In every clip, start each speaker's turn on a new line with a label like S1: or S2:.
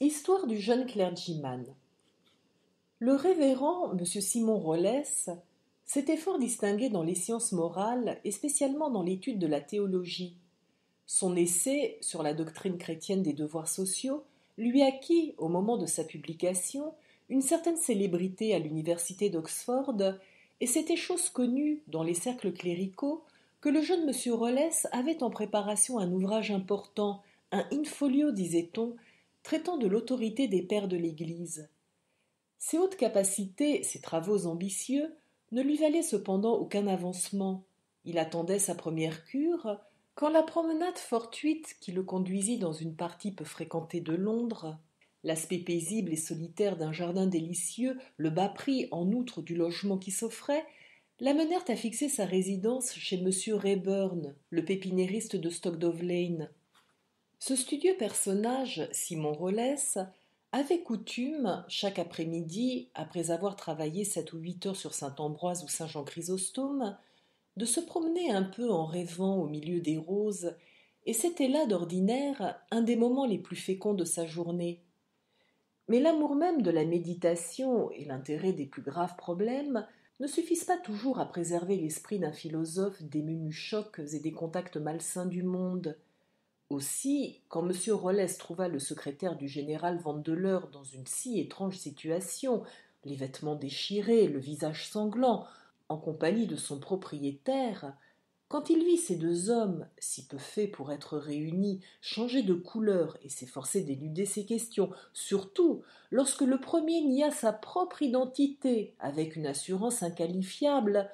S1: Histoire du jeune clergyman. Le révérend M. Simon Rollès s'était fort distingué dans les sciences morales et spécialement dans l'étude de la théologie. Son essai sur la doctrine chrétienne des devoirs sociaux lui acquit, au moment de sa publication, une certaine célébrité à l'université d'Oxford, et c'était chose connue dans les cercles cléricaux que le jeune M. Rollès avait en préparation un ouvrage important, un in-folio, disait-on, traitant de l'autorité des pères de l'Église. Ses hautes capacités, ses travaux ambitieux, ne lui valaient cependant aucun avancement. Il attendait sa première cure, quand la promenade fortuite qui le conduisit dans une partie peu fréquentée de Londres, l'aspect paisible et solitaire d'un jardin délicieux, le bas prix en outre du logement qui s'offrait, l'amenèrent à fixer sa résidence chez M. Rayburn, le pépiniériste de Stockdove Lane. Ce studieux personnage, Simon Rollès, avait coutume, chaque après-midi, après avoir travaillé 7 ou 8 heures sur Saint-Ambroise ou Saint-Jean-Chrysostome, de se promener un peu en rêvant au milieu des roses, et c'était là, d'ordinaire, un des moments les plus féconds de sa journée. Mais l'amour même de la méditation et l'intérêt des plus graves problèmes ne suffisent pas toujours à préserver l'esprit d'un philosophe des chocs et des contacts malsains du monde. Aussi, quand M. Rollès trouva le secrétaire du général Vandeleur dans une si étrange situation, les vêtements déchirés, le visage sanglant, en compagnie de son propriétaire, quand il vit ces deux hommes, si peu faits pour être réunis, changer de couleur et s'efforcer d'éluder ses questions, surtout lorsque le premier nia sa propre identité avec une assurance inqualifiable,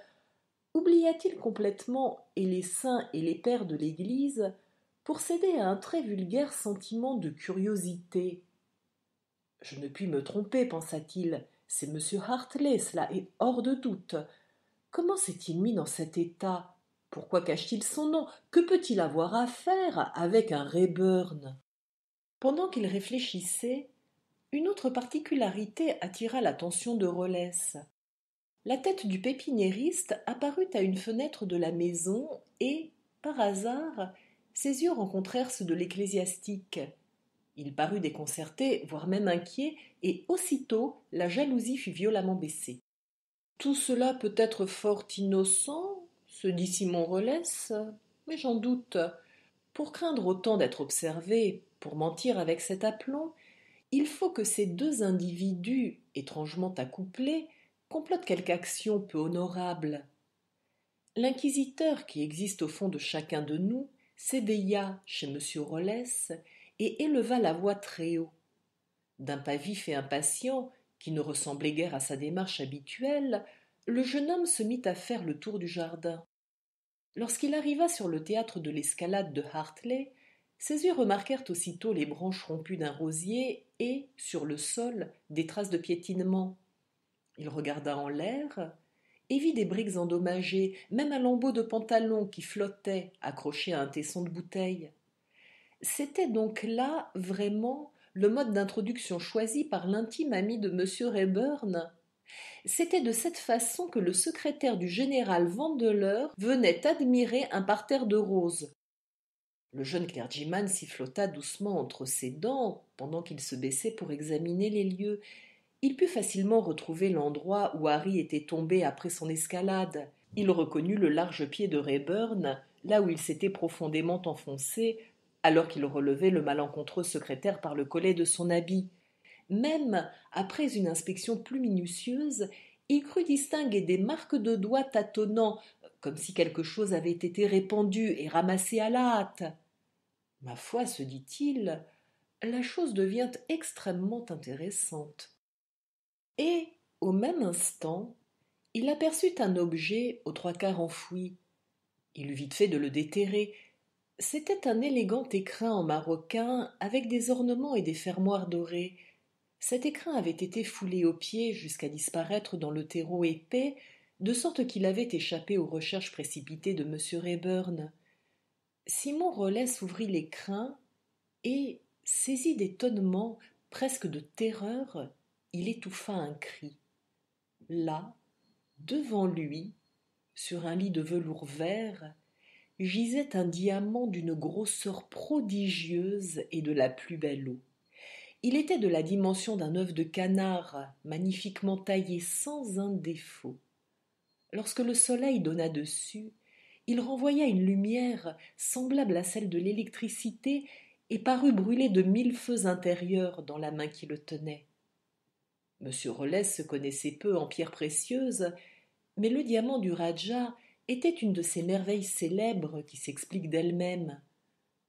S1: oublia-t-il complètement et les saints et les pères de l'Église pour céder à un très vulgaire sentiment de curiosité? Je ne puis me tromper, pensa-t-il, c'est M. Hartley, cela est hors de doute. Comment s'est-il mis dans cet état? Pourquoi cache-t-il son nom? Que peut-il avoir à faire avec un Rayburn? Pendant qu'il réfléchissait, une autre particularité attira l'attention de Rollès. La tête du pépiniériste apparut à une fenêtre de la maison et, par hasard, ses yeux rencontrèrent ceux de l'ecclésiastique. Il parut déconcerté, voire même inquiet, et aussitôt la jalousie fut violemment baissée. Tout cela peut être fort innocent, se dit Simon Rollès, mais j'en doute. Pour craindre autant d'être observé, pour mentir avec cet aplomb, il faut que ces deux individus, étrangement accouplés, complotent quelque action peu honorable. L'inquisiteur qui existe au fond de chacun de nous s'éveilla chez M. Rollès et éleva la voix très haut. D'un pas vif et impatient, qui ne ressemblait guère à sa démarche habituelle, le jeune homme se mit à faire le tour du jardin. Lorsqu'il arriva sur le théâtre de l'escalade de Hartley, ses yeux remarquèrent aussitôt les branches rompues d'un rosier et, sur le sol, des traces de piétinement. Il regarda en l'air et vit des briques endommagées, même un lambeau de pantalon qui flottait, accroché à un tesson de bouteille. C'était donc là, vraiment, le mode d'introduction choisi par l'intime ami de M. Rayburn. C'était de cette façon que le secrétaire du général Vandeleur venait admirer un parterre de roses. Le jeune clergyman sifflota doucement entre ses dents pendant qu'il se baissait pour examiner les lieux. Il put facilement retrouver l'endroit où Harry était tombé après son escalade. Il reconnut le large pied de Rayburn, là où il s'était profondément enfoncé, alors qu'il relevait le malencontreux secrétaire par le collet de son habit. Même après une inspection plus minutieuse, il crut distinguer des marques de doigts tâtonnant, comme si quelque chose avait été répandu et ramassé à la hâte. Ma foi, se dit-il, la chose devient extrêmement intéressante. Et, au même instant, il aperçut un objet aux trois quarts enfoui. Il eut vite fait de le déterrer. C'était un élégant écrin en maroquin avec des ornements et des fermoirs dorés. Cet écrin avait été foulé aux pieds jusqu'à disparaître dans le terreau épais, de sorte qu'il avait échappé aux recherches précipitées de M. Rayburn. Simon Rollès ouvrit l'écrin et, saisi d'étonnement, presque de terreur, il étouffa un cri. Là, devant lui, sur un lit de velours vert, gisait un diamant d'une grosseur prodigieuse et de la plus belle eau. Il était de la dimension d'un œuf de canard, magnifiquement taillé sans un défaut. Lorsque le soleil donna dessus, il renvoya une lumière semblable à celle de l'électricité et parut brûler de 1000 feux intérieurs dans la main qui le tenait. Monsieur Rollès se connaissait peu en pierres précieuses, mais le diamant du Rajah était une de ces merveilles célèbres qui s'expliquent d'elles-mêmes.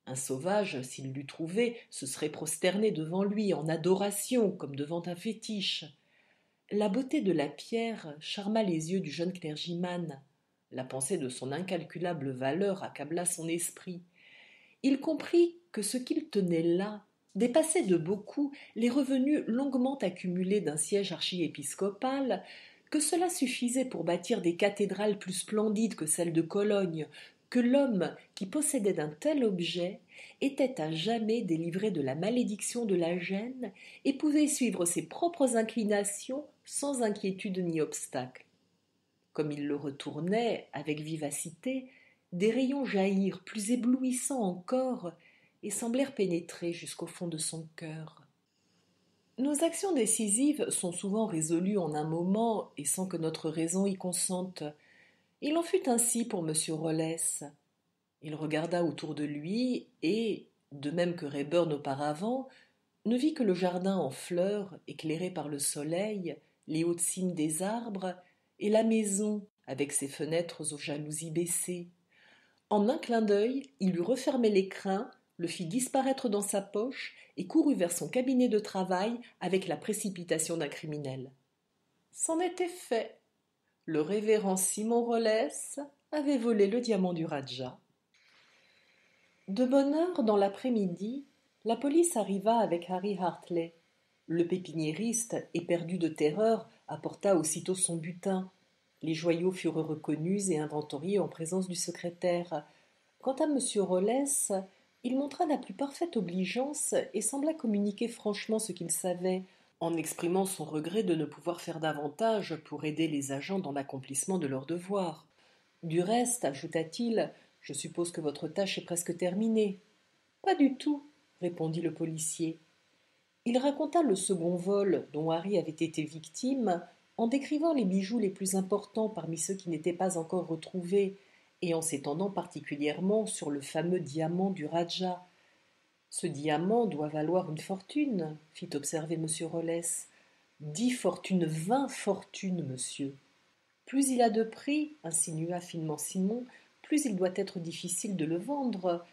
S1: Un sauvage, s'il l'eût trouvé, se serait prosterné devant lui en adoration, comme devant un fétiche. La beauté de la pierre charma les yeux du jeune clergyman. La pensée de son incalculable valeur accabla son esprit. Il comprit que ce qu'il tenait là dépassait de beaucoup les revenus longuement accumulés d'un siège archiépiscopal, que cela suffisait pour bâtir des cathédrales plus splendides que celles de Cologne, que l'homme qui possédait d'un tel objet était à jamais délivré de la malédiction de la gêne et pouvait suivre ses propres inclinations sans inquiétude ni obstacle. Comme il le retournait avec vivacité, des rayons jaillirent plus éblouissants encore et semblèrent pénétrer jusqu'au fond de son cœur. Nos actions décisives sont souvent résolues en un moment et sans que notre raison y consente. Il en fut ainsi pour monsieur Rollès. Il regarda autour de lui et, de même que Rayburn auparavant, ne vit que le jardin en fleurs, éclairé par le soleil, les hautes cimes des arbres, et la maison, avec ses fenêtres aux jalousies baissées. En un clin d'œil, il eut refermé l'écrin, le fit disparaître dans sa poche et courut vers son cabinet de travail avec la précipitation d'un criminel. C'en était fait. Le révérend Simon Rollès avait volé le diamant du Rajah. De bonne heure, dans l'après-midi, la police arriva avec Harry Hartley. Le pépiniériste, éperdu de terreur, apporta aussitôt son butin. Les joyaux furent reconnus et inventoriés en présence du secrétaire. Quant à M. Rollès, il montra la plus parfaite obligeance et sembla communiquer franchement ce qu'il savait, en exprimant son regret de ne pouvoir faire davantage pour aider les agents dans l'accomplissement de leurs devoirs. Du reste, ajouta-t-il, je suppose que votre tâche est presque terminée. Pas du tout, répondit le policier. Il raconta le second vol dont Harry avait été victime en décrivant les bijoux les plus importants parmi ceux qui n'étaient pas encore retrouvés et en s'étendant particulièrement sur le fameux diamant du Rajah. Ce diamant doit valoir une fortune, fit observer M. Rollès. 10 fortunes, 20 fortunes, monsieur. Plus il a de prix, insinua finement Simon, plus il doit être difficile de le vendre.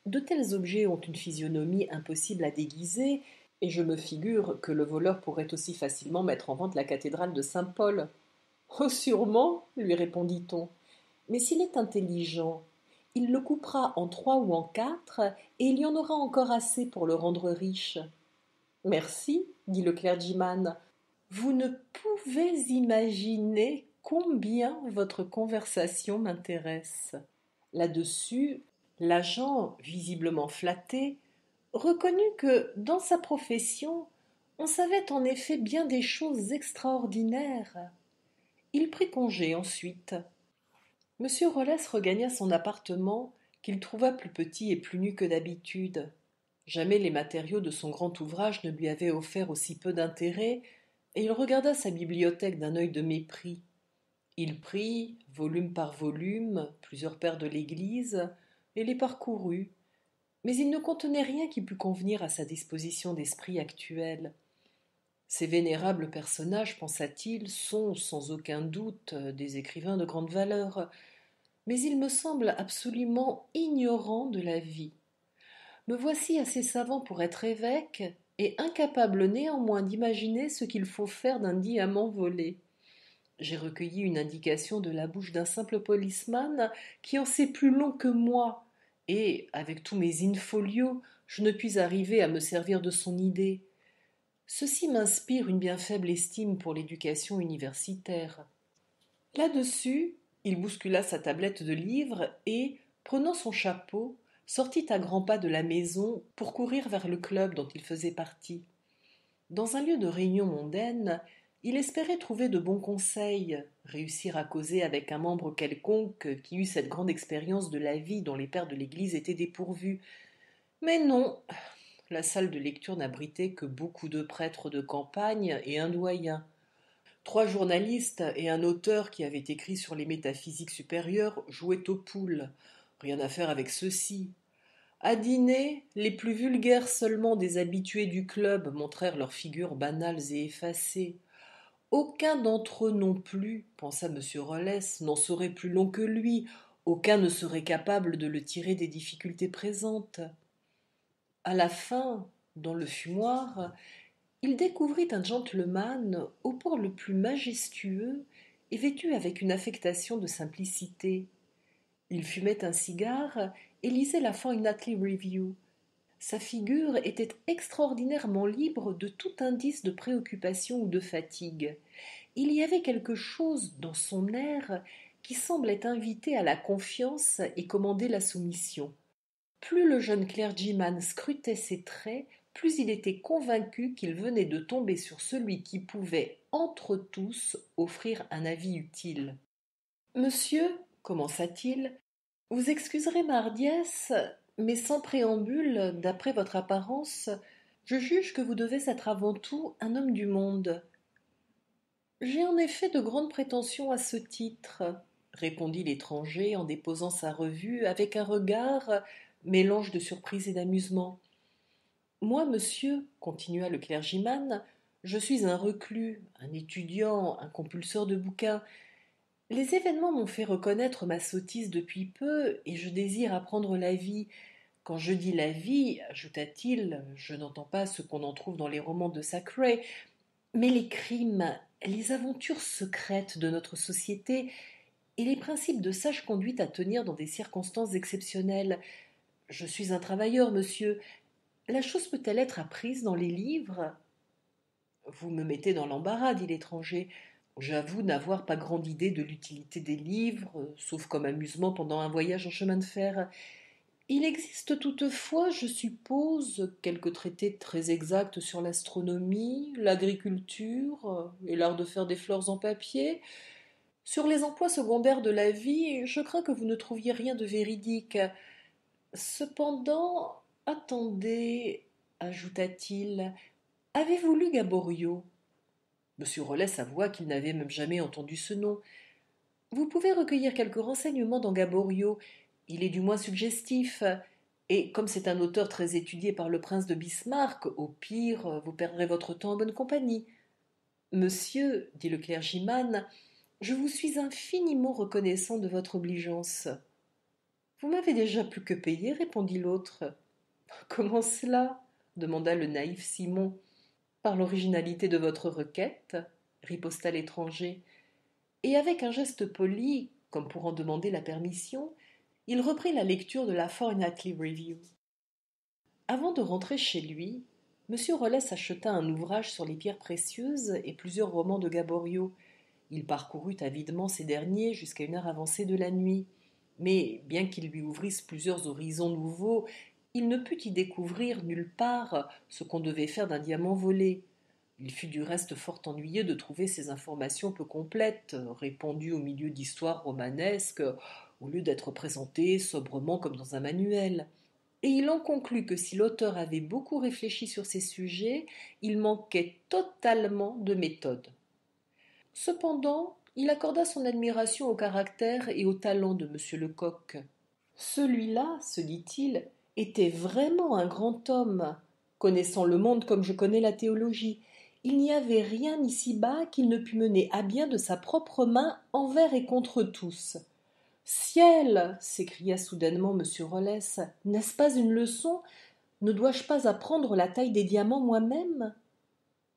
S1: De tels objets ont une physionomie impossible à déguiser, et je me figure que le voleur pourrait aussi facilement mettre en vente la cathédrale de Saint-Paul. Oh, sûrement, lui répondit-on. Mais s'il est intelligent, il le coupera en 3 ou en 4, et il y en aura encore assez pour le rendre riche. Merci, dit le clergyman. Vous ne pouvez imaginer combien votre conversation m'intéresse. Là-dessus, l'agent, visiblement flatté, reconnut que, dans sa profession, on savait en effet bien des choses extraordinaires. Il prit congé ensuite. Monsieur Rollès regagna son appartement, qu'il trouva plus petit et plus nu que d'habitude. Jamais les matériaux de son grand ouvrage ne lui avaient offert aussi peu d'intérêt, et il regarda sa bibliothèque d'un œil de mépris. Il prit, volume par volume, plusieurs pères de l'Église, et les parcourut, mais il ne contenait rien qui pût convenir à sa disposition d'esprit actuelle. Ces vénérables personnages, pensa-t-il, sont sans aucun doute des écrivains de grande valeur, mais ils me semblent absolument ignorants de la vie. Me voici assez savant pour être évêque, et incapable néanmoins d'imaginer ce qu'il faut faire d'un diamant volé. J'ai recueilli une indication de la bouche d'un simple policeman qui en sait plus long que moi, et, avec tous mes in-folio, je ne puis arriver à me servir de son idée. Ceci m'inspire une bien faible estime pour l'éducation universitaire. Là-dessus, il bouscula sa tablette de livres et, prenant son chapeau, sortit à grands pas de la maison pour courir vers le club dont il faisait partie. Dans un lieu de réunion mondaine, il espérait trouver de bons conseils, réussir à causer avec un membre quelconque qui eût cette grande expérience de la vie dont les pères de l'Église étaient dépourvus. Mais non, La salle de lecture n'abritait que beaucoup de prêtres de campagne et un doyen. 3 journalistes et un auteur qui avait écrit sur les métaphysiques supérieures jouaient aux poules. Rien à faire avec ceux-ci. À dîner, les plus vulgaires seulement des habitués du club montrèrent leurs figures banales et effacées. Aucun d'entre eux non plus, pensa M. Rollès, n'en serait plus long que lui, aucun ne serait capable de le tirer des difficultés présentes. À la fin, dans le fumoir, il découvrit un gentleman au port le plus majestueux et vêtu avec une affectation de simplicité. Il fumait un cigare et lisait la Fortnightly Review. Sa figure était extraordinairement libre de tout indice de préoccupation ou de fatigue. Il y avait quelque chose dans son air qui semblait inviter à la confiance et commander la soumission. Plus le jeune clergyman scrutait ses traits, plus il était convaincu qu'il venait de tomber sur celui qui pouvait, entre tous, offrir un avis utile. Monsieur, commença-t-il, vous excuserez ma hardiesse, mais sans préambule, d'après votre apparence, je juge que vous devez être avant tout un homme du monde. J'ai en effet de grandes prétentions à ce titre, répondit l'étranger en déposant sa revue avec un regard mélange de surprise et d'amusement. Moi, monsieur, continua le clergyman, je suis un reclus, un étudiant, un compulseur de bouquins. Les événements m'ont fait reconnaître ma sottise depuis peu, et je désire apprendre la vie. Quand je dis la vie, ajouta-t-il, je n'entends pas ce qu'on en trouve dans les romans de Thackeray, mais les crimes, les aventures secrètes de notre société et les principes de sage conduite à tenir dans des circonstances exceptionnelles. Je suis un travailleur, monsieur. La chose peut-elle être apprise dans les livres? Vous me mettez dans l'embarras, dit l'étranger. J'avoue n'avoir pas grande idée de l'utilité des livres, sauf comme amusement pendant un voyage en chemin de fer. Il existe toutefois, je suppose, quelques traités très exacts sur l'astronomie, l'agriculture et l'art de faire des fleurs en papier. Sur les emplois secondaires de la vie, je crains que vous ne trouviez rien de véridique. Cependant, attendez, ajouta-t-il, avez-vous lu Gaboriau? Monsieur Rollès avoua qu'il n'avait même jamais entendu ce nom. Vous pouvez recueillir quelques renseignements dans Gaboriau. Il est du moins suggestif. Et comme c'est un auteur très étudié par le prince de Bismarck, au pire, vous perdrez votre temps en bonne compagnie. Monsieur, dit le clergyman, je vous suis infiniment reconnaissant de votre obligeance. Vous m'avez déjà plus que payé, répondit l'autre. Comment cela? Demanda le naïf Simon. Par l'originalité de votre requête, riposta l'étranger. Et avec un geste poli, comme pour en demander la permission, il reprit la lecture de la Fortnightly Review. Avant de rentrer chez lui, M. Rollès acheta un ouvrage sur les pierres précieuses et plusieurs romans de Gaboriau. Il parcourut avidement ces derniers jusqu'à une heure avancée de la nuit. Mais, bien qu'il lui ouvrisse plusieurs horizons nouveaux, il ne put y découvrir nulle part ce qu'on devait faire d'un diamant volé. Il fut du reste fort ennuyeux de trouver ces informations peu complètes, répandues au milieu d'histoires romanesques, au lieu d'être présentées sobrement comme dans un manuel. Et il en conclut que si l'auteur avait beaucoup réfléchi sur ces sujets, il manquait totalement de méthode. Cependant, il accorda son admiration au caractère et au talent de M. Lecoq. Celui-là, se dit-il, était vraiment un grand homme. Connaissant le monde comme je connais la théologie, il n'y avait rien ici-bas qu'il ne pût mener à bien de sa propre main envers et contre tous. Ciel! S'écria soudainement M. Rollès, n'est-ce pas une leçon? Ne dois-je pas apprendre la taille des diamants moi-même?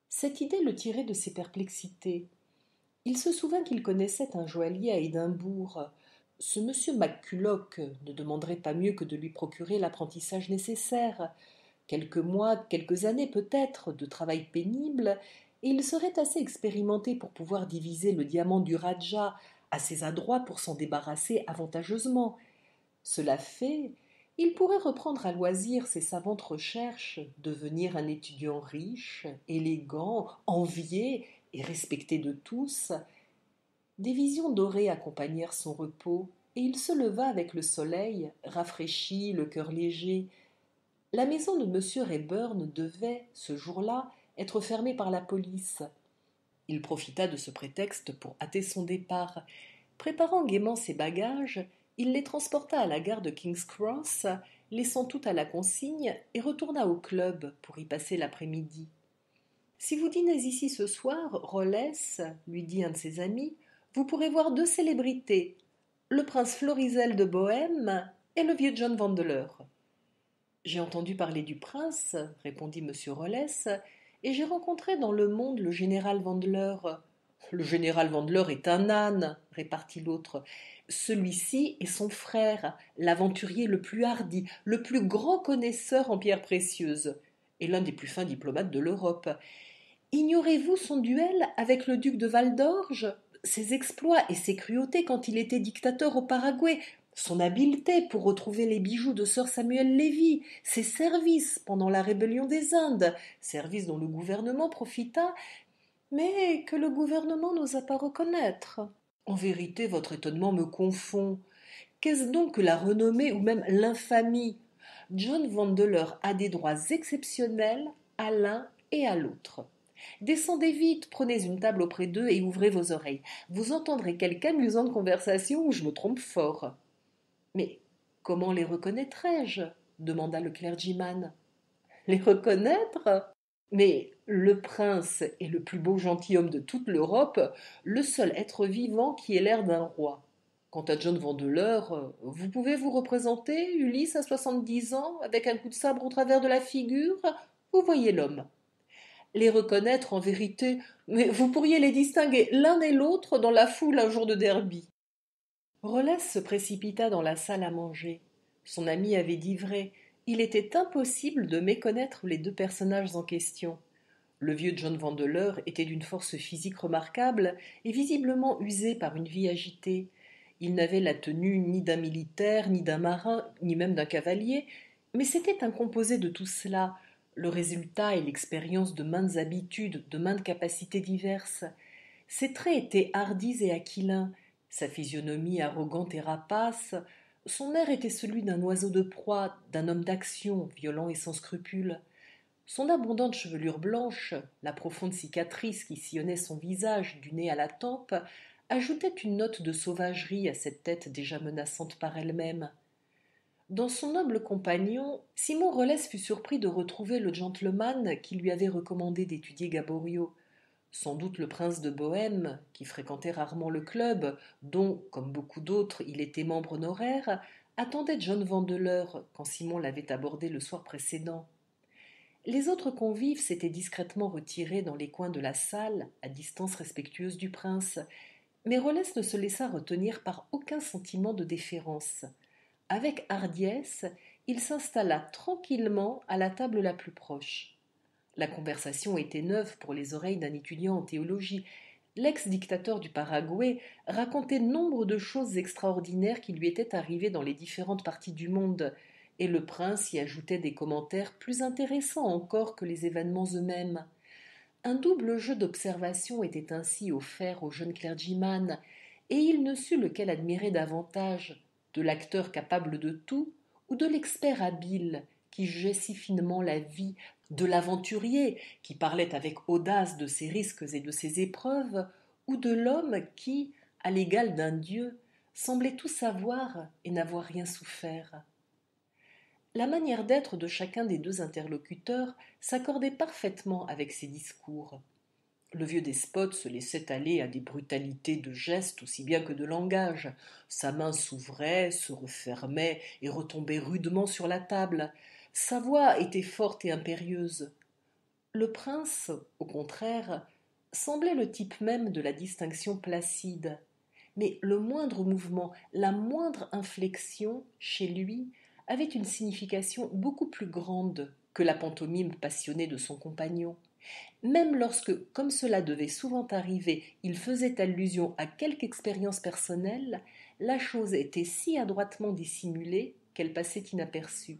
S1: Cette idée le tirait de ses perplexités. Il se souvint qu'il connaissait un joaillier à Édimbourg. Ce M. McCulloch ne demanderait pas mieux que de lui procurer l'apprentissage nécessaire. Quelques mois, quelques années peut-être, de travail pénible, et il serait assez expérimenté pour pouvoir diviser le diamant du Rajah, assez adroit pour s'en débarrasser avantageusement. Cela fait, il pourrait reprendre à loisir ses savantes recherches, devenir un étudiant riche, élégant, envié et respecté de tous. Des visions dorées accompagnèrent son repos, et il se leva avec le soleil, rafraîchi, le cœur léger. La maison de M. Rayburn devait, ce jour-là, être fermée par la police. Il profita de ce prétexte pour hâter son départ. Préparant gaiement ses bagages, il les transporta à la gare de King's Cross, laissant tout à la consigne, et retourna au club pour y passer l'après-midi. Si vous dînez ici ce soir, Rolles, lui dit un de ses amis, vous pourrez voir deux célébrités, le prince Florizel de Bohême et le vieux John Vandeleur. J'ai entendu parler du prince, répondit M. Rolles, et j'ai rencontré dans le monde le général Vandeleur. Le général Vandeleur est un âne, répartit l'autre. Celui-ci est son frère, l'aventurier le plus hardi, le plus grand connaisseur en pierres précieuses, et l'un des plus fins diplomates de l'Europe. Ignorez-vous son duel avec le duc de Val-d'Orge, ses exploits et ses cruautés quand il était dictateur au Paraguay, son habileté pour retrouver les bijoux de Sir Samuel Levy, ses services pendant la rébellion des Indes, services dont le gouvernement profita, mais que le gouvernement n'osa pas reconnaître. En vérité, votre étonnement me confond. Qu'est-ce donc que la renommée ou même l'infamie? John Vandeleur a des droits exceptionnels à l'un et à l'autre. Descendez vite, prenez une table auprès d'eux et ouvrez vos oreilles. Vous entendrez quelque amusante conversation où je me trompe fort. Mais comment les reconnaîtrais-je? Demanda le clergyman. Les reconnaître? Mais le prince est le plus beau gentilhomme de toute l'Europe, le seul être vivant qui ait l'air d'un roi. Quant à John Vandeleur, vous pouvez vous représenter Ulysse à 70 ans, avec un coup de sabre au travers de la figure? Vous voyez l'homme. Les reconnaître en vérité, mais vous pourriez les distinguer l'un et l'autre dans la foule un jour de derby. Rolles se précipita dans la salle à manger. Son ami avait dit vrai. Il était impossible de méconnaître les deux personnages en question. Le vieux John Vandeleur était d'une force physique remarquable et visiblement usé par une vie agitée. Il n'avait la tenue ni d'un militaire, ni d'un marin, ni même d'un cavalier, mais c'était un composé de tout cela, le résultat et l'expérience de maintes habitudes, de maintes capacités diverses. Ses traits étaient hardis et aquilins, sa physionomie arrogante et rapace, son air était celui d'un oiseau de proie, d'un homme d'action, violent et sans scrupules. Son abondante chevelure blanche, la profonde cicatrice qui sillonnait son visage du nez à la tempe, ajoutaient une note de sauvagerie à cette tête déjà menaçante par elle-même. Dans son noble compagnon, Simon Rolles fut surpris de retrouver le gentleman qui lui avait recommandé d'étudier Gaboriau. Sans doute le prince de Bohême, qui fréquentait rarement le club, dont, comme beaucoup d'autres, il était membre honoraire, attendait John Vandeleur quand Simon l'avait abordé le soir précédent. Les autres convives s'étaient discrètement retirés dans les coins de la salle, à distance respectueuse du prince, mais Rolles ne se laissa retenir par aucun sentiment de déférence. Avec hardiesse, il s'installa tranquillement à la table la plus proche. La conversation était neuve pour les oreilles d'un étudiant en théologie. L'ex-dictateur du Paraguay racontait nombre de choses extraordinaires qui lui étaient arrivées dans les différentes parties du monde, et le prince y ajoutait des commentaires plus intéressants encore que les événements eux-mêmes. Un double jeu d'observation était ainsi offert au jeune clergyman, et il ne sut lequel admirer davantage, de l'acteur capable de tout, ou de l'expert habile, qui jugeait si finement la vie, de l'aventurier, qui parlait avec audace de ses risques et de ses épreuves, ou de l'homme qui, à l'égal d'un dieu, semblait tout savoir et n'avoir rien souffert. La manière d'être de chacun des deux interlocuteurs s'accordait parfaitement avec ses discours. Le vieux despote se laissait aller à des brutalités de gestes aussi bien que de langage. Sa main s'ouvrait, se refermait et retombait rudement sur la table. Sa voix était forte et impérieuse. Le prince, au contraire, semblait le type même de la distinction placide. Mais le moindre mouvement, la moindre inflexion, chez lui, avait une signification beaucoup plus grande que la pantomime passionnée de son compagnon. Même lorsque, comme cela devait souvent arriver, il faisait allusion à quelque expérience personnelle, la chose était si adroitement dissimulée qu'elle passait inaperçue.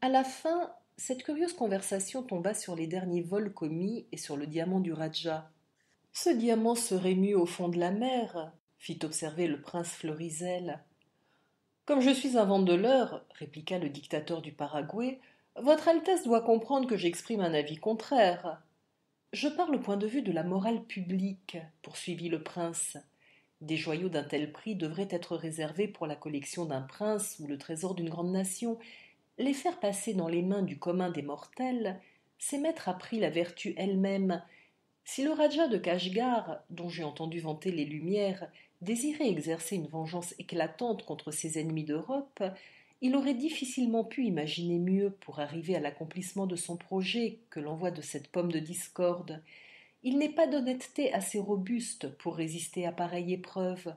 S1: À la fin, cette curieuse conversation tomba sur les derniers vols commis et sur le diamant du Rajah. Ce diamant serait mu au fond de la mer, fit observer le prince Florizel. Comme je suis un vendeleur, répliqua le dictateur du Paraguay, Votre Altesse doit comprendre que j'exprime un avis contraire. Je parle au point de vue de la morale publique, poursuivit le prince. Des joyaux d'un tel prix devraient être réservés pour la collection d'un prince ou le trésor d'une grande nation. Les faire passer dans les mains du commun des mortels, c'est mettre à prix la vertu elle-même. Si le Rajah de Kashgar, dont j'ai entendu vanter les Lumières, désirait exercer une vengeance éclatante contre ses ennemis d'Europe, il aurait difficilement pu imaginer mieux pour arriver à l'accomplissement de son projet que l'envoi de cette pomme de discorde. Il n'est pas d'honnêteté assez robuste pour résister à pareille épreuve.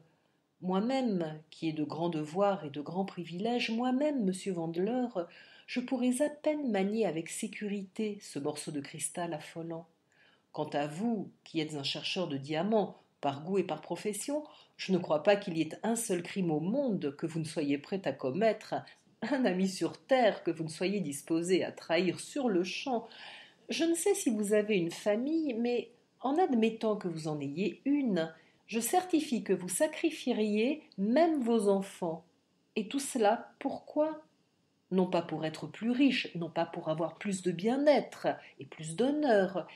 S1: Moi-même, qui ai de grands devoirs et de grands privilèges, moi-même, monsieur Vandeleur, je pourrais à peine manier avec sécurité ce morceau de cristal affolant. Quant à vous, qui êtes un chercheur de diamants, par goût et par profession, je ne crois pas qu'il y ait un seul crime au monde que vous ne soyez prêt à commettre, un ami sur terre que vous ne soyez disposé à trahir sur-le-champ. Je ne sais si vous avez une famille, mais en admettant que vous en ayez une, je certifie que vous sacrifieriez même vos enfants. Et tout cela, pourquoi? Non pas pour être plus riche, non pas pour avoir plus de bien-être et plus d'honneur,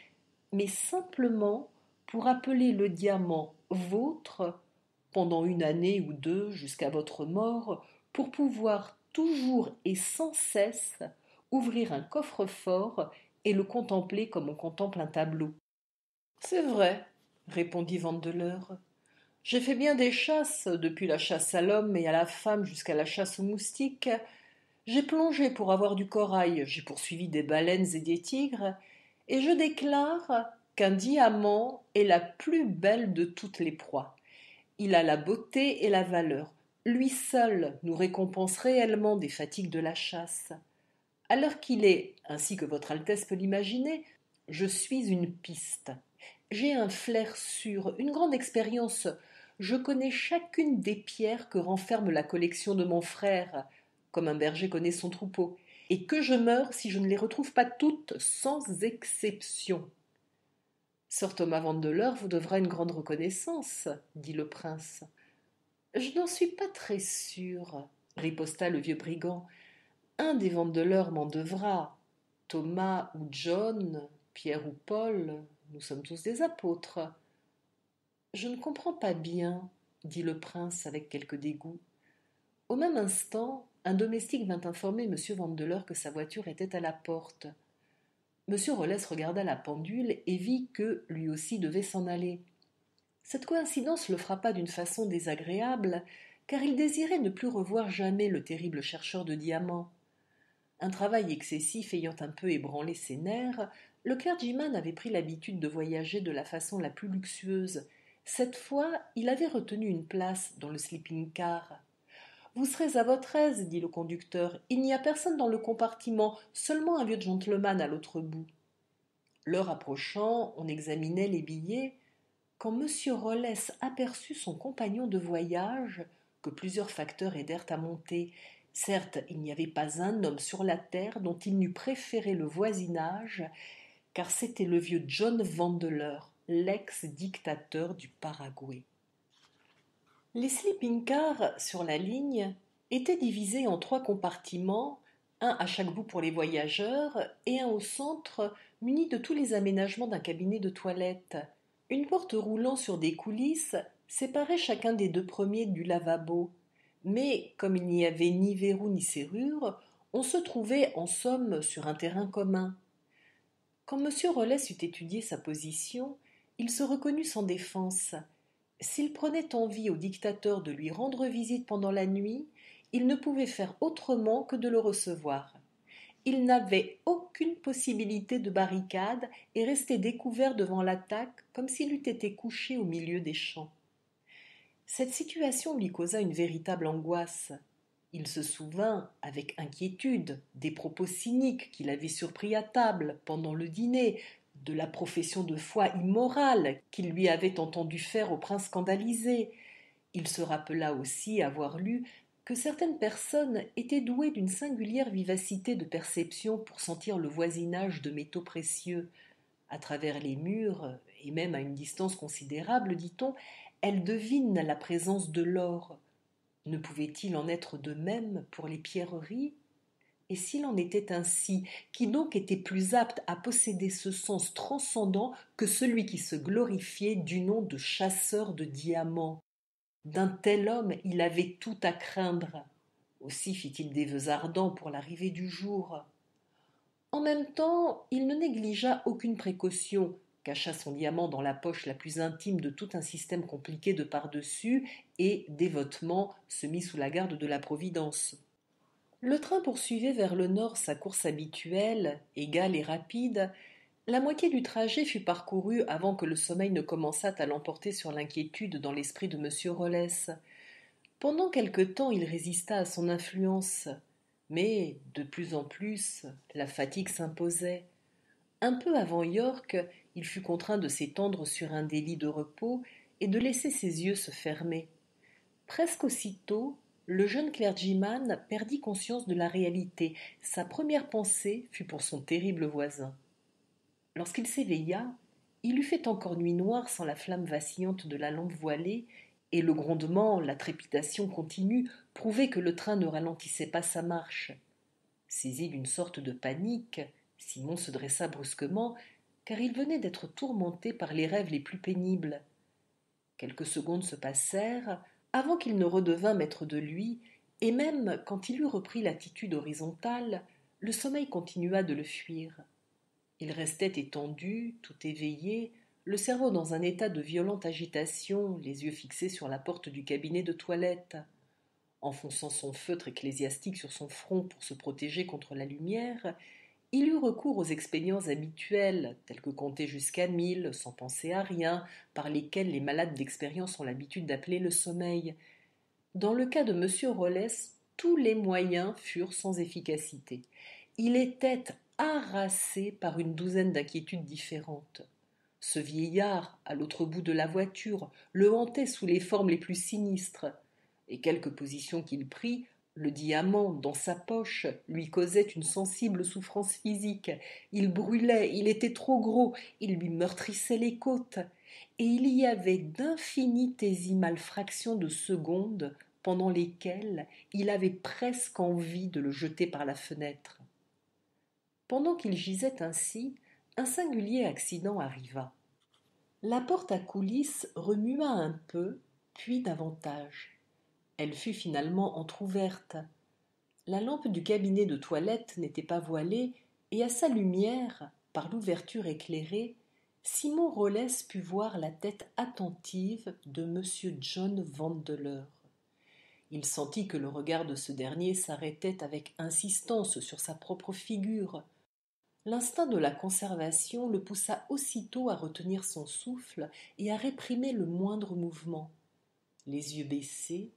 S1: mais simplement pour appeler le diamant vôtre pendant une année ou deux jusqu'à votre mort, pour pouvoir toujours et sans cesse ouvrir un coffre-fort et le contempler comme on contemple un tableau. C'est vrai, répondit Vandeleur. J'ai fait bien des chasses, depuis la chasse à l'homme et à la femme jusqu'à la chasse aux moustiques. J'ai plongé pour avoir du corail, j'ai poursuivi des baleines et des tigres, et je déclare qu'un diamant est la plus belle de toutes les proies. Il a la beauté et la valeur. Lui seul nous récompense réellement des fatigues de la chasse. À l'heure qu'il est, ainsi que votre Altesse peut l'imaginer, je suis une piste. J'ai un flair sûr, une grande expérience. Je connais chacune des pierres que renferme la collection de mon frère, comme un berger connaît son troupeau, et que je meure si je ne les retrouve pas toutes, sans exception. Sir Thomas Vandeleur vous devra une grande reconnaissance, dit le prince. Je n'en suis pas très sûr, riposta le vieux brigand. Un des Vandeleur m'en devra. Thomas ou John, Pierre ou Paul, nous sommes tous des apôtres. Je ne comprends pas bien, dit le prince avec quelque dégoût. Au même instant, un domestique vint informer M. Vandeleur que sa voiture était à la porte. M. Rollès regarda la pendule et vit que lui aussi devait s'en aller. Cette coïncidence le frappa d'une façon désagréable, car il désirait ne plus revoir jamais le terrible chercheur de diamants. Un travail excessif ayant un peu ébranlé ses nerfs, le clergyman avait pris l'habitude de voyager de la façon la plus luxueuse. Cette fois, il avait retenu une place dans le sleeping-car. Vous serez à votre aise, dit le conducteur. Il n'y a personne dans le compartiment, seulement un vieux gentleman à l'autre bout. L'heure approchant, on examinait les billets, quand M. Rollès aperçut son compagnon de voyage, que plusieurs facteurs aidèrent à monter. Certes, il n'y avait pas un homme sur la terre dont il n'eût préféré le voisinage, car c'était le vieux John Vandeleur, l'ex-dictateur du Paraguay. Les sleeping-cars sur la ligne étaient divisés en 3 compartiments, un à chaque bout pour les voyageurs et un au centre muni de tous les aménagements d'un cabinet de toilette. Une porte roulant sur des coulisses séparait chacun des 2 premiers du lavabo, mais comme il n'y avait ni verrou ni serrure, on se trouvait en somme sur un terrain commun. Quand M. Rollès eut étudié sa position, il se reconnut sans défense. S'il prenait envie au dictateur de lui rendre visite pendant la nuit, il ne pouvait faire autrement que de le recevoir. Il n'avait aucune possibilité de barricade et restait découvert devant l'attaque comme s'il eût été couché au milieu des champs. Cette situation lui causa une véritable angoisse. Il se souvint avec inquiétude des propos cyniques qu'il avait surpris à table pendant le dîner, de la profession de foi immorale qu'il lui avait entendu faire au prince scandalisé. Il se rappela aussi avoir lu que certaines personnes étaient douées d'une singulière vivacité de perception pour sentir le voisinage de métaux précieux. À travers les murs, et même à une distance considérable, dit-on, elles devinent la présence de l'or. Ne pouvait-il en être de même pour les pierreries? Et s'il en était ainsi, qui donc était plus apte à posséder ce sens transcendant que celui qui se glorifiait du nom de chasseur de diamants? D'un tel homme il avait tout à craindre. Aussi fit-il des vœux ardents pour l'arrivée du jour. En même temps, il ne négligea aucune précaution, cacha son diamant dans la poche la plus intime de tout un système compliqué de par-dessus et, dévotement, se mit sous la garde de la Providence. Le train poursuivait vers le nord sa course habituelle, égale et rapide. La moitié du trajet fut parcourue avant que le sommeil ne commençât à l'emporter sur l'inquiétude dans l'esprit de monsieur Rollès. Pendant quelque temps il résista à son influence, mais de plus en plus la fatigue s'imposait. Un peu avant York, il fut contraint de s'étendre sur un des lits de repos et de laisser ses yeux se fermer. Presque aussitôt, le jeune clergyman perdit conscience de la réalité. Sa première pensée fut pour son terrible voisin. Lorsqu'il s'éveilla, il eût fait encore nuit noire sans la flamme vacillante de la lampe voilée, et le grondement, la trépidation continue prouvaient que le train ne ralentissait pas sa marche. Saisi d'une sorte de panique, Simon se dressa brusquement, car il venait d'être tourmenté par les rêves les plus pénibles. Quelques secondes se passèrent avant qu'il ne redevînt maître de lui, et même quand il eut repris l'attitude horizontale, le sommeil continua de le fuir. Il restait étendu, tout éveillé, le cerveau dans un état de violente agitation, les yeux fixés sur la porte du cabinet de toilette. Enfonçant son feutre ecclésiastique sur son front pour se protéger contre la lumière, il eut recours aux expédients habituels, tels que compter jusqu'à 1000, sans penser à rien, par lesquels les malades d'expérience ont l'habitude d'appeler le sommeil. Dans le cas de monsieur Rollès, tous les moyens furent sans efficacité. Il était harassé par une douzaine d'inquiétudes différentes. Ce vieillard, à l'autre bout de la voiture, le hantait sous les formes les plus sinistres, et quelque position qu'il prît, le diamant, dans sa poche, lui causait une sensible souffrance physique. Il brûlait, il était trop gros, il lui meurtrissait les côtes, et il y avait d'infinitésimales fractions de secondes pendant lesquelles il avait presque envie de le jeter par la fenêtre. Pendant qu'il gisait ainsi, un singulier accident arriva. La porte à coulisses remua un peu, puis davantage. Elle fut finalement entr'ouverte. La lampe du cabinet de toilette n'était pas voilée, et à sa lumière, par l'ouverture éclairée, Simon Rollès put voir la tête attentive de monsieur John Vandeleur. Il sentit que le regard de ce dernier s'arrêtait avec insistance sur sa propre figure. L'instinct de la conservation le poussa aussitôt à retenir son souffle et à réprimer le moindre mouvement. Les yeux baissés,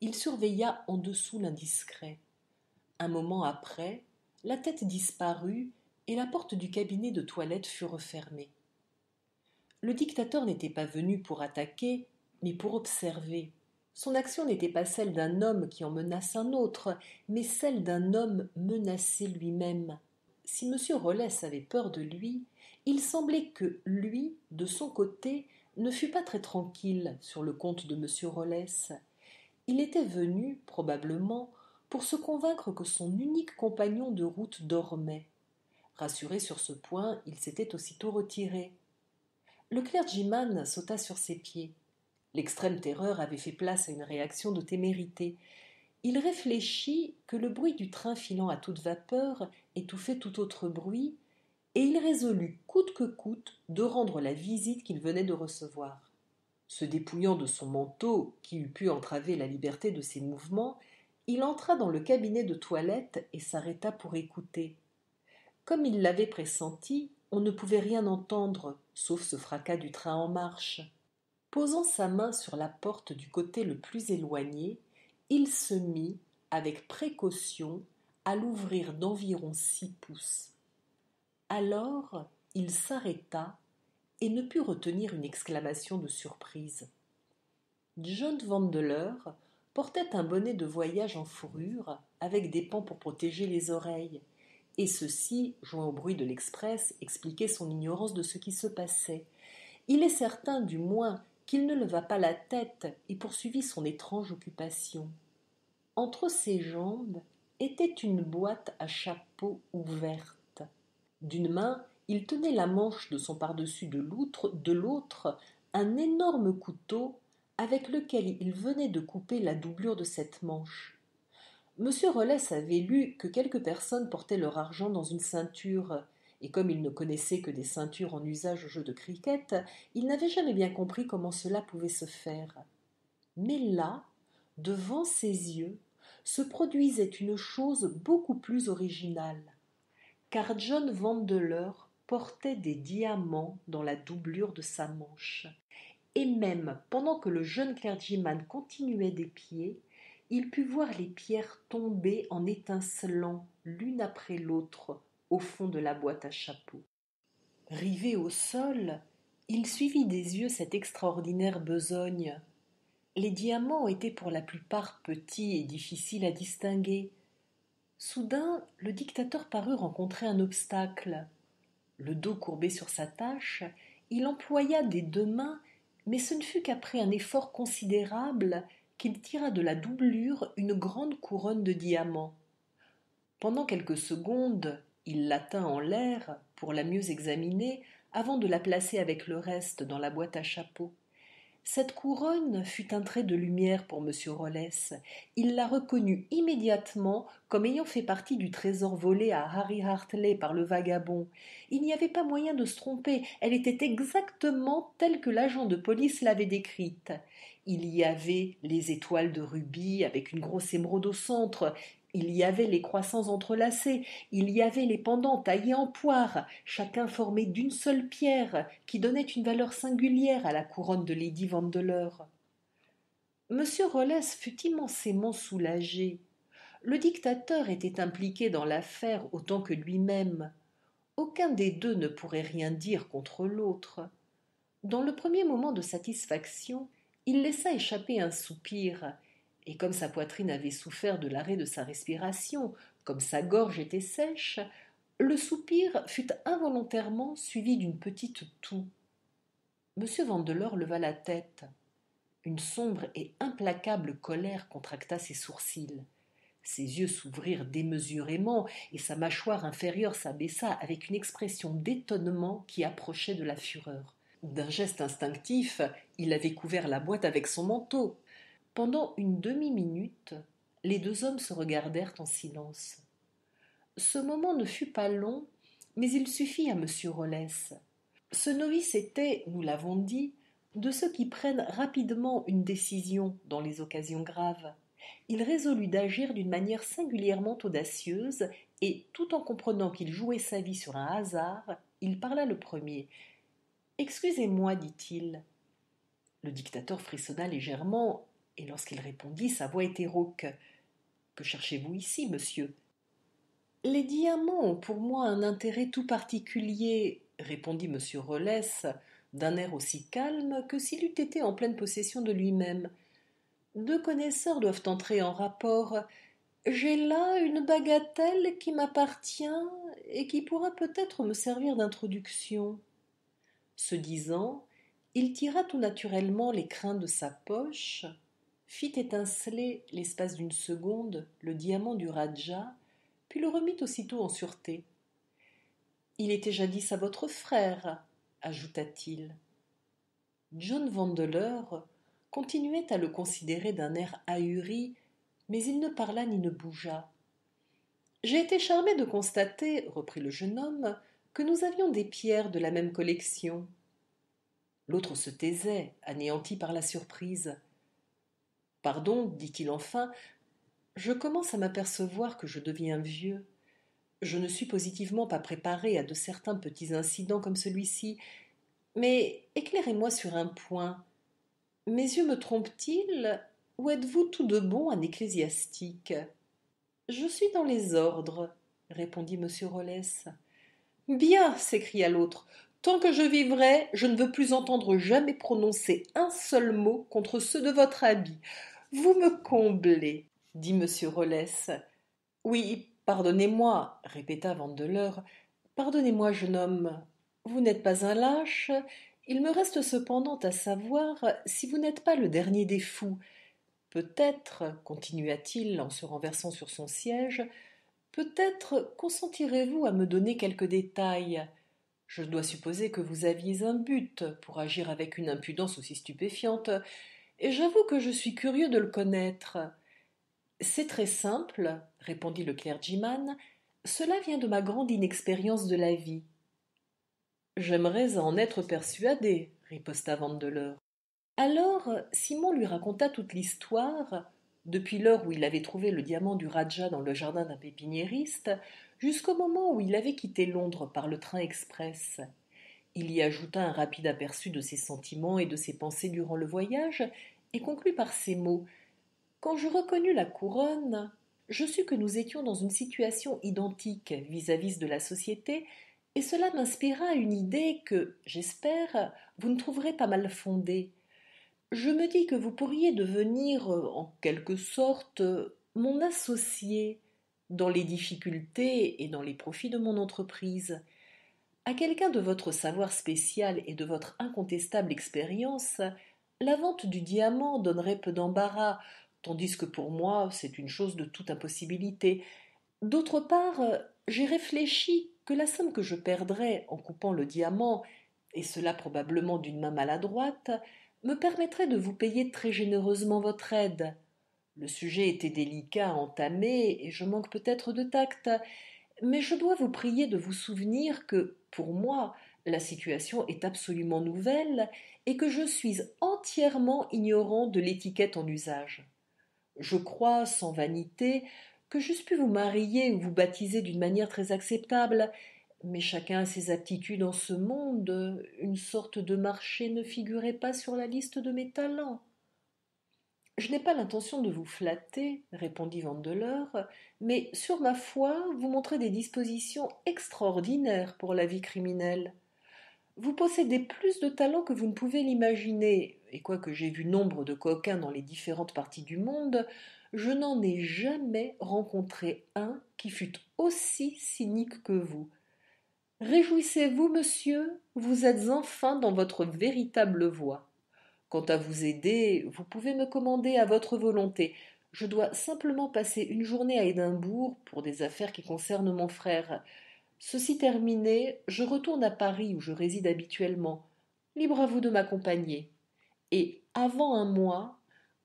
S1: il surveilla en dessous l'indiscret. Un moment après, la tête disparut et la porte du cabinet de toilette fut refermée. Le dictateur n'était pas venu pour attaquer, mais pour observer. Son action n'était pas celle d'un homme qui en menace un autre, mais celle d'un homme menacé lui-même. Si M. Rollès avait peur de lui, il semblait que lui, de son côté, ne fût pas très tranquille sur le compte de M. Rollès. Il était venu, probablement, pour se convaincre que son unique compagnon de route dormait. Rassuré sur ce point, il s'était aussitôt retiré. Le clergyman sauta sur ses pieds. L'extrême terreur avait fait place à une réaction de témérité. Il réfléchit que le bruit du train filant à toute vapeur étouffait tout autre bruit, et il résolut coûte que coûte de rendre la visite qu'il venait de recevoir. Se dépouillant de son manteau, qui eût pu entraver la liberté de ses mouvements, il entra dans le cabinet de toilette et s'arrêta pour écouter. Comme il l'avait pressenti, on ne pouvait rien entendre, sauf ce fracas du train en marche. Posant sa main sur la porte du côté le plus éloigné, il se mit, avec précaution, à l'ouvrir d'environ 6 pouces. Alors, il s'arrêta et ne put retenir une exclamation de surprise. John Vandeleur portait un bonnet de voyage en fourrure avec des pans pour protéger les oreilles, et ceci, joint au bruit de l'express, expliquait son ignorance de ce qui se passait. Il est certain, du moins, qu'il ne leva pas la tête et poursuivit son étrange occupation. Entre ses jambes était une boîte à chapeau ouverte. D'une main, il tenait la manche de son pardessus de l'autre un énorme couteau avec lequel il venait de couper la doublure de cette manche. Monsieur Rollès avait lu que quelques personnes portaient leur argent dans une ceinture, et comme il ne connaissait que des ceintures en usage au jeu de cricket, il n'avait jamais bien compris comment cela pouvait se faire. Mais là, devant ses yeux, se produisait une chose beaucoup plus originale, car John Vandeleur portait des diamants dans la doublure de sa manche. Et même pendant que le jeune clergyman continuait d'épier, il put voir les pierres tomber en étincelant l'une après l'autre au fond de la boîte à chapeau. Rivé au sol, il suivit des yeux cette extraordinaire besogne. Les diamants étaient pour la plupart petits et difficiles à distinguer. Soudain, le dictateur parut rencontrer un obstacle. Le dos courbé sur sa tâche, il employa des deux mains, mais ce ne fut qu'après un effort considérable qu'il tira de la doublure une grande couronne de diamants. Pendant quelques secondes, il la tint en l'air pour la mieux examiner avant de la placer avec le reste dans la boîte à chapeau. Cette couronne fut un trait de lumière pour monsieur Rollès. Il la reconnut immédiatement comme ayant fait partie du trésor volé à Harry Hartley par le vagabond. Il n'y avait pas moyen de se tromper, elle était exactement telle que l'agent de police l'avait décrite. Il y avait les étoiles de rubis avec une grosse émeraude au centre, il y avait les croissants entrelacés, il y avait les pendants taillés en poire, chacun formé d'une seule pierre, qui donnait une valeur singulière à la couronne de lady Vandeleur. Monsieur Rollès fut immensément soulagé. Le dictateur était impliqué dans l'affaire autant que lui-même. Aucun des deux ne pourrait rien dire contre l'autre. Dans le premier moment de satisfaction, il laissa échapper un soupir, et comme sa poitrine avait souffert de l'arrêt de sa respiration, comme sa gorge était sèche, le soupir fut involontairement suivi d'une petite toux. Monsieur Vandeleur leva la tête. Une sombre et implacable colère contracta ses sourcils. Ses yeux s'ouvrirent démesurément et sa mâchoire inférieure s'abaissa avec une expression d'étonnement qui approchait de la fureur. D'un geste instinctif, il avait couvert la boîte avec son manteau. Pendant une demi-minute, les deux hommes se regardèrent en silence. Ce moment ne fut pas long, mais il suffit à monsieur Rollès. Ce novice était, nous l'avons dit, de ceux qui prennent rapidement une décision dans les occasions graves. Il résolut d'agir d'une manière singulièrement audacieuse, et, tout en comprenant qu'il jouait sa vie sur un hasard, il parla le premier. Excusez-moi, dit-il. Le dictateur frissonna légèrement, et lorsqu'il répondit, sa voix était rauque. Que cherchez-vous ici, monsieur? Les diamants ont pour moi un intérêt tout particulier, répondit monsieur Rollès, d'un air aussi calme que s'il eût été en pleine possession de lui-même. Deux connaisseurs doivent entrer en rapport. J'ai là une bagatelle qui m'appartient et qui pourra peut-être me servir d'introduction. Ce disant, il tira tout naturellement les crins de sa poche, fit étinceler l'espace d'une seconde le diamant du Rajah, puis le remit aussitôt en sûreté. Il était jadis à votre frère, ajouta-t-il. John Vandeleur continuait à le considérer d'un air ahuri, mais il ne parla ni ne bougea. J'ai été charmé de constater, reprit le jeune homme, que nous avions des pierres de la même collection. L'autre se taisait, anéanti par la surprise. Pardon, dit-il enfin, je commence à m'apercevoir que je deviens vieux. Je ne suis positivement pas préparé à de certains petits incidents comme celui-ci, mais éclairez-moi sur un point. Mes yeux me trompent-ils, ou êtes-vous tout de bon un ecclésiastique? Je suis dans les ordres, répondit monsieur Rollès. Bien, s'écria l'autre, tant que je vivrai, je ne veux plus entendre jamais prononcer un seul mot contre ceux de votre habit. Vous me comblez, dit monsieur Rollès. Oui, pardonnez-moi, répéta Vandeleur. Pardonnez-moi, jeune homme. Vous n'êtes pas un lâche. Il me reste cependant à savoir si vous n'êtes pas le dernier des fous. Peut-être, continua-t-il en se renversant sur son siège, peut-être consentirez-vous à me donner quelques détails. Je dois supposer que vous aviez un but pour agir avec une impudence aussi stupéfiante, et j'avoue que je suis curieux de le connaître. C'est très simple, répondit le clergyman, cela vient de ma grande inexpérience de la vie. J'aimerais en être persuadé, riposta Vandeleur. Alors Simon lui raconta toute l'histoire, depuis l'heure où il avait trouvé le diamant du Rajah dans le jardin d'un pépiniériste, jusqu'au moment où il avait quitté Londres par le train express. Il y ajouta un rapide aperçu de ses sentiments et de ses pensées durant le voyage, et conclut par ces mots. Quand je reconnus la couronne, je sus que nous étions dans une situation identique vis-à-vis de la société, et cela m'inspira une idée que, j'espère, vous ne trouverez pas mal fondée. Je me dis que vous pourriez devenir, en quelque sorte, mon associé dans les difficultés et dans les profits de mon entreprise. À quelqu'un de votre savoir spécial et de votre incontestable expérience, la vente du diamant donnerait peu d'embarras, tandis que pour moi c'est une chose de toute impossibilité. D'autre part, j'ai réfléchi que la somme que je perdrais en coupant le diamant, et cela probablement d'une main maladroite, me permettrait de vous payer très généreusement votre aide. Le sujet était délicat à entamer, et je manque peut-être de tact, mais je dois vous prier de vous souvenir que, pour moi, la situation est absolument nouvelle et que je suis entièrement ignorant de l'étiquette en usage. Je crois, sans vanité, que j'eusse pu vous marier ou vous baptiser d'une manière très acceptable, mais chacun a ses aptitudes en ce monde, une sorte de marché ne figurait pas sur la liste de mes talents. Je n'ai pas l'intention de vous flatter, répondit Vandeleur, mais sur ma foi, vous montrez des dispositions extraordinaires pour la vie criminelle. Vous possédez plus de talent que vous ne pouvez l'imaginer, et quoique j'aie vu nombre de coquins dans les différentes parties du monde, je n'en ai jamais rencontré un qui fût aussi cynique que vous. Réjouissez-vous, monsieur, vous êtes enfin dans votre véritable voie. Quant à vous aider, vous pouvez me commander à votre volonté. Je dois simplement passer une journée à Édimbourg pour des affaires qui concernent mon frère. Ceci terminé, je retourne à Paris où je réside habituellement. Libre à vous de m'accompagner. Et avant un mois,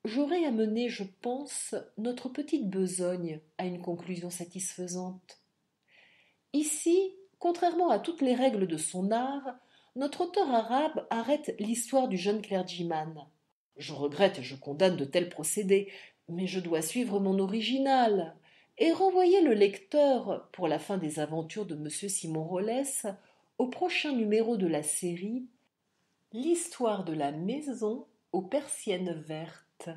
S1: j'aurai amené, je pense, notre petite besogne à une conclusion satisfaisante. Ici, contrairement à toutes les règles de son art, notre auteur arabe arrête l'histoire du jeune clergyman. Je regrette et je condamne de tels procédés, mais je dois suivre mon original et renvoyer le lecteur, pour la fin des aventures de M. Simon Rollès, au prochain numéro de la série L'histoire de la maison aux persiennes vertes.